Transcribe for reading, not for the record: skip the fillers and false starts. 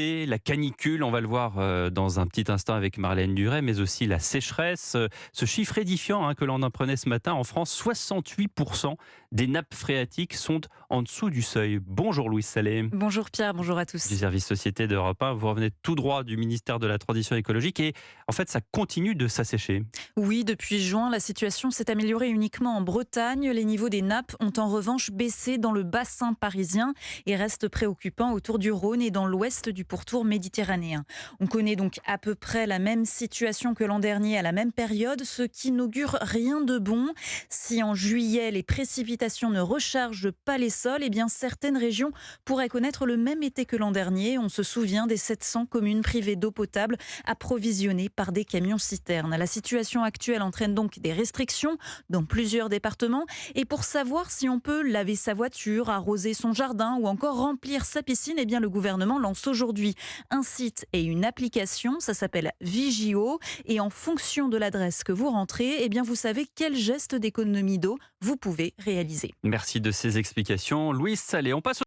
Et la canicule, on va le voir dans un petit instant avec Marlène Duret, mais aussi la sécheresse. Ce chiffre édifiant que l'on apprenait ce matin, en France, 68% des nappes phréatiques sont en dessous du seuil. Bonjour Louise Salé, Bonjour Pierre, bonjour à du tous. service Société d'Europe 1. Vous revenez tout droit du ministère de la Transition écologique et en fait, ça continue de s'assécher. Oui, depuis juin, la situation s'est améliorée uniquement en Bretagne. Les niveaux des nappes ont en revanche baissé dans le bassin parisien et restent préoccupants autour du Rhône et dans l'ouest du pourtour méditerranéen. On connaît donc à peu près la même situation que l'an dernier à la même période, ce qui n'augure rien de bon. Si en juillet, les précipitations ne rechargent pas les sols, eh bien certaines régions pourraient connaître le même été que l'an dernier. On se souvient des 700 communes privées d'eau potable approvisionnées par des camions-citernes. La situation actuelle entraîne donc des restrictions dans plusieurs départements. Et pour savoir si on peut laver sa voiture, arroser son jardin ou encore remplir sa piscine, eh bien le gouvernement lance aujourd'hui un site et une application. Ça s'appelle Vigio. Et en fonction de l'adresse que vous rentrez, eh bien vous savez quel geste d'économie d'eau vous pouvez réaliser. Merci de ces explications. Louise Salé, on passe